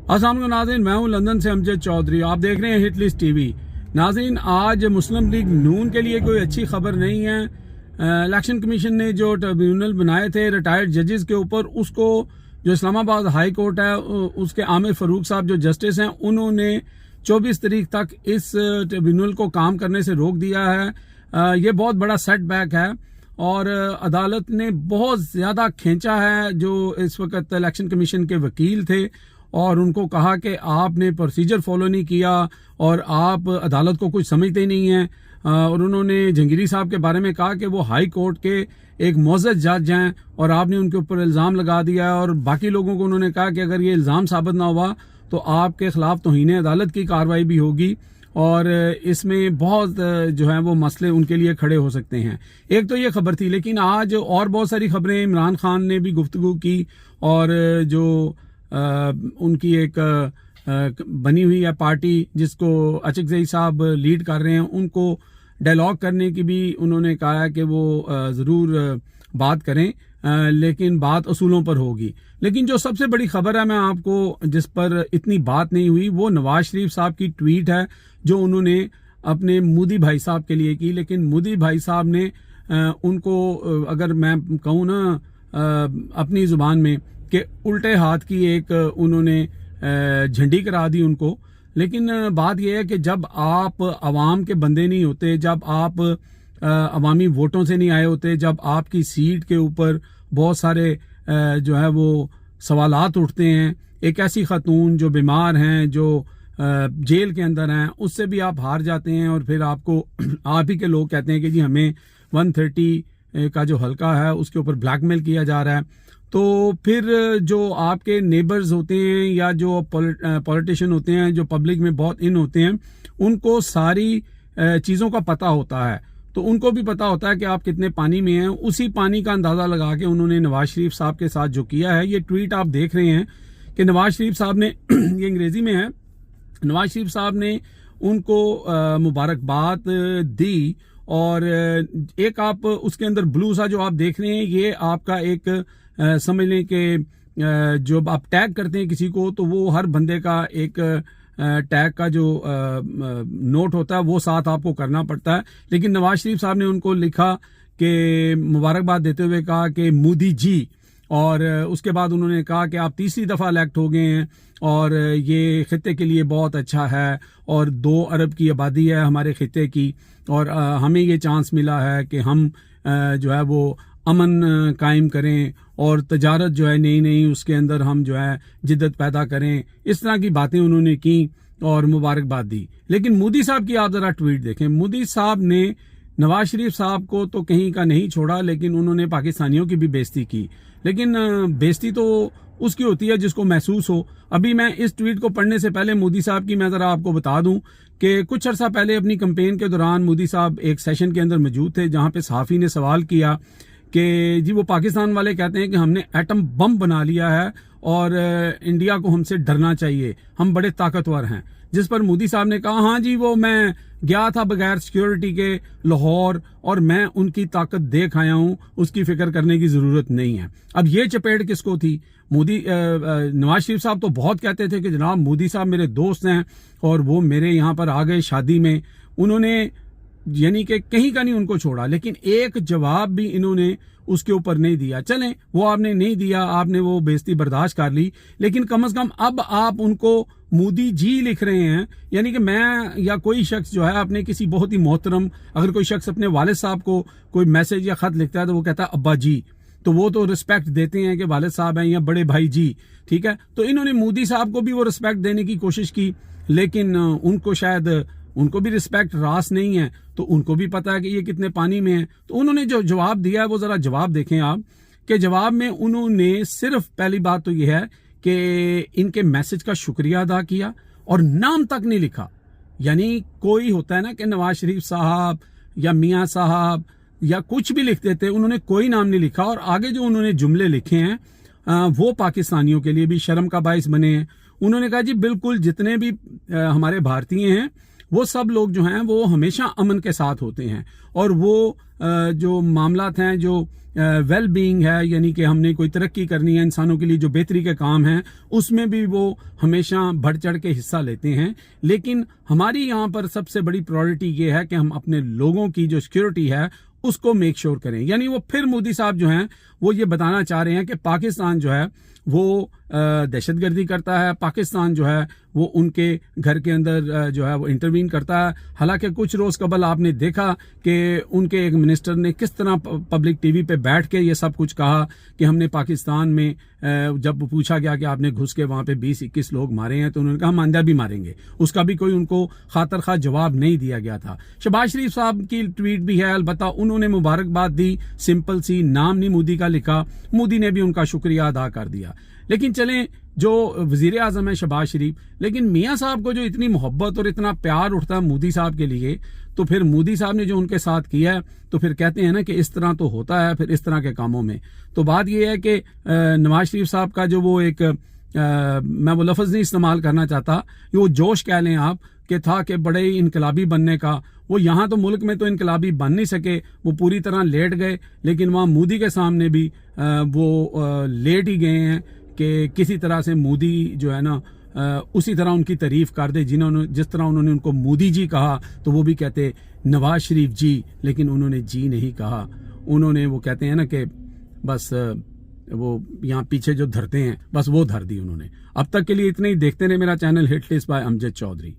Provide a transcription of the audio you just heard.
अस्सलाम वालेकुम नाज़रीन, मैं हूं लंदन से अमजद चौधरी। आप देख रहे हैं हिट लिस्ट टीवी। नाज़रीन, आज मुस्लिम लीग नून के लिए कोई अच्छी खबर नहीं है। इलेक्शन कमीशन ने जो ट्रिब्यूनल बनाए थे रिटायर्ड जजेस के ऊपर, उसको जो इस्लामाबाद हाई कोर्ट है उसके आमिर फरूक साहब जो जस्टिस हैं, उन्होंने 24 तारीख तक इस ट्रिब्यूनल को काम करने से रोक दिया है। ये बहुत बड़ा सेटबैक है और अदालत ने बहुत ज्यादा खींचा है जो इस वक्त इलेक्शन कमीशन के वकील थे और उनको कहा कि आपने प्रोसीजर फॉलो नहीं किया और आप अदालत को कुछ समझते नहीं हैं। और उन्होंने जंगीरी साहब के बारे में कहा कि वो हाई कोर्ट के एक मोअज़्ज़ज़ जज हैं और आपने उनके ऊपर इल्ज़ाम लगा दिया है। और बाकी लोगों को उन्होंने कहा कि अगर ये इल्ज़ाम साबित ना हुआ तो आपके खिलाफ तौहीन अदालत की कार्रवाई भी होगी और इसमें बहुत जो है वो मसले उनके लिए खड़े हो सकते हैं। एक तो ये खबर थी, लेकिन आज और बहुत सारी खबरें। इमरान खान ने भी गुफ्तगू की और जो उनकी एक बनी हुई है पार्टी जिसको अचकज़ई साहब लीड कर रहे हैं, उनको डायलॉग करने की भी उन्होंने कहा है कि वो ज़रूर बात करें, लेकिन बात असूलों पर होगी। लेकिन जो सबसे बड़ी खबर है मैं आपको जिस पर इतनी बात नहीं हुई, वो नवाज शरीफ साहब की ट्वीट है जो उन्होंने अपने मोदी भाई साहब के लिए की। लेकिन मोदी भाई साहब ने उनको, अगर मैं कहूँ ना अपनी जुबान में, कि उल्टे हाथ की एक उन्होंने झंडी करा दी उनको। लेकिन बात यह है कि जब आप अवाम के बंदे नहीं होते, जब आप अवामी वोटों से नहीं आए होते, जब आपकी सीट के ऊपर बहुत सारे जो है वो सवालात उठते हैं, एक ऐसी खातून जो बीमार हैं, जो जेल के अंदर हैं, उससे भी आप हार जाते हैं और फिर आपको आप ही के लोग कहते हैं कि जी हमें 130 का जो हल्का है उसके ऊपर ब्लैकमेल किया जा रहा है। तो फिर जो आपके नेबर्स होते हैं या जो पॉलिटिशियन होते हैं जो पब्लिक में बहुत इन होते हैं, उनको सारी चीज़ों का पता होता है। तो उनको भी पता होता है कि आप कितने पानी में हैं। उसी पानी का अंदाज़ा लगा के उन्होंने नवाज शरीफ साहब के साथ जो किया है, ये ट्वीट आप देख रहे हैं कि नवाज शरीफ साहब ने ये अंग्रेजी में है, नवाज शरीफ साहब ने उनको मुबारकबाद दी। और एक आप उसके अंदर ब्लू सा जो आप देख रहे हैं, ये आपका एक समझ लें कि जो आप टैग करते हैं किसी को, तो वो हर बंदे का एक टैग का जो नोट होता है वो साथ आपको करना पड़ता है। लेकिन नवाज शरीफ साहब ने उनको लिखा कि मुबारकबाद देते हुए कहा कि मोदी जी, और उसके बाद उन्होंने कहा कि आप तीसरी दफ़ा इलेक्ट हो गए हैं और ये खित्ते के लिए बहुत अच्छा है और 2 अरब की आबादी है हमारे खित्ते की और हमें ये चांस मिला है कि हम जो है वो अमन कायम करें और तजारत जो है नई नई उसके अंदर हम जो है जिद्दत पैदा करें। इस तरह की बातें उन्होंने की और मुबारकबाद दी। लेकिन मोदी साहब की आप ज़रा ट्वीट देखें। मोदी साहब ने नवाज शरीफ साहब को तो कहीं का नहीं छोड़ा, लेकिन उन्होंने पाकिस्तानियों की भी बेइज्जती की। लेकिन बेइज्जती तो उसकी होती है जिसको महसूस हो। अभी मैं इस ट्वीट को पढ़ने से पहले मोदी साहब की मैं ज़रा आपको बता दूं कि कुछ अर्सा पहले अपनी कैंपेन के दौरान मोदी साहब एक सेशन के अंदर मौजूद थे जहां पे सहाफ़ी ने सवाल किया कि जी वो पाकिस्तान वाले कहते हैं कि हमने एटम बम बना लिया है और इंडिया को हमसे डरना चाहिए, हम बड़े ताकतवर हैं। जिस पर मोदी साहब ने कहा, हाँ जी वो मैं गया था बगैर सिक्योरिटी के लाहौर और मैं उनकी ताकत देख आया हूं, उसकी फिक्र करने की जरूरत नहीं है। अब ये चपेट किसको थी? मोदी नवाज शरीफ साहब तो बहुत कहते थे कि जनाब मोदी साहब मेरे दोस्त हैं और वो मेरे यहाँ पर आ गए शादी में। उन्होंने यानी कि कहीं का नहीं उनको छोड़ा, लेकिन एक जवाब भी इन्होंने उसके ऊपर नहीं दिया। चलें वो आपने नहीं दिया, आपने वो बेइज्जती बर्दाश्त कर ली, लेकिन कम से कम अब आप उनको मोदी जी लिख रहे हैं। यानी कि मैं या कोई शख्स जो है अपने किसी बहुत ही मोहतरम, अगर कोई शख्स अपने वालिद साहब को कोई मैसेज या खत लिखता है तो वो कहता है अब्बा जी, तो वो तो रिस्पेक्ट देते हैं कि वालिद साहब हैं या बड़े भाई जी, ठीक है। तो इन्होंने मोदी साहब को भी वो रिस्पेक्ट देने की कोशिश की, लेकिन उनको शायद उनको भी रिस्पेक्ट रास नहीं है, तो उनको भी पता है कि ये कितने पानी में है। तो उन्होंने जो जवाब दिया है वो जरा जवाब देखें आप, कि जवाब में उन्होंने सिर्फ पहली बात तो ये है कि इनके मैसेज का शुक्रिया अदा किया और नाम तक नहीं लिखा। यानी कोई होता है ना कि नवाज शरीफ साहब या मियाँ साहब या कुछ भी लिख देते, उन्होंने कोई नाम नहीं लिखा। और आगे जो उन्होंने जुमले लिखे हैं वो पाकिस्तानियों के लिए भी शर्म का बाइस बने हैं। उन्होंने कहा जी बिल्कुल जितने भी हमारे भारतीय हैं वो सब लोग जो हैं वो हमेशा अमन के साथ होते हैं और वो जो मामलात हैं, जो वेल बीइंग है, यानी कि हमने कोई तरक्की करनी है, इंसानों के लिए जो बेहतरी के काम हैं उसमें भी वो हमेशा बढ़ चढ़ के हिस्सा लेते हैं। लेकिन हमारी यहाँ पर सबसे बड़ी प्रायोरिटी ये है कि हम अपने लोगों की जो सिक्योरिटी है उसको मेक श्योर करें। यानी वो फिर मोदी साहब जो हैं वो ये बताना चाह रहे हैं कि पाकिस्तान जो है वो दहशतगर्दी करता है, पाकिस्तान जो है वो उनके घर के अंदर जो है वो इंटरवीन करता है। हालांकि कुछ रोज कबल आपने देखा कि उनके एक मिनिस्टर ने किस तरह पब्लिक टीवी पे बैठ के ये सब कुछ कहा कि हमने पाकिस्तान में जब पूछा गया कि आपने घुस के वहां पे 20-21 लोग मारे हैं तो उन्होंने कहा हम आइंदा भी मारेंगे। उसका भी कोई उनको खातर खा जवाब नहीं दिया गया था। शहबाज शरीफ साहब की ट्वीट भी है, अलबत्ता उन्होंने मुबारकबाद दी, सिंपल सी, नाम नहीं मोदी का लिखा, मोदी ने भी उनका शुक्रिया अदा कर दिया। लेकिन चलें, जो वजीर आजम है शहबाज शरीफ, लेकिन मियाँ साहब को जो इतनी मोहब्बत और इतना प्यार उठता है मोदी साहब के लिए, तो फिर मोदी साहब ने जो उनके साथ किया है तो फिर कहते हैं ना कि इस तरह तो होता है फिर इस तरह के कामों में। तो बात यह है कि नवाज शरीफ साहब का जो वो एक मैं वो लफ्ज़ नहीं इस्तेमाल करना चाहता, वो जोश कह लें आप, कि था कि बड़े इनकलाबी बनने का, वो यहाँ तो मुल्क में तो इनकलाबी बन नहीं सके, वो पूरी तरह लेट गए, लेकिन वहाँ मोदी के सामने भी वो लेट ही गए हैं कि किसी तरह से मोदी जो है ना उसी तरह उनकी तारीफ कर दे जिस तरह उन्होंने उनको मोदी जी कहा तो वो भी कहते नवाज शरीफ जी, लेकिन उन्होंने जी नहीं कहा। उन्होंने वो कहते हैं ना कि बस वो यहाँ पीछे जो धरते हैं बस वो धर दी उन्होंने। अब तक के लिए इतने ही। देखते रहे मेरा channel hit list by Amjad Chaudhary.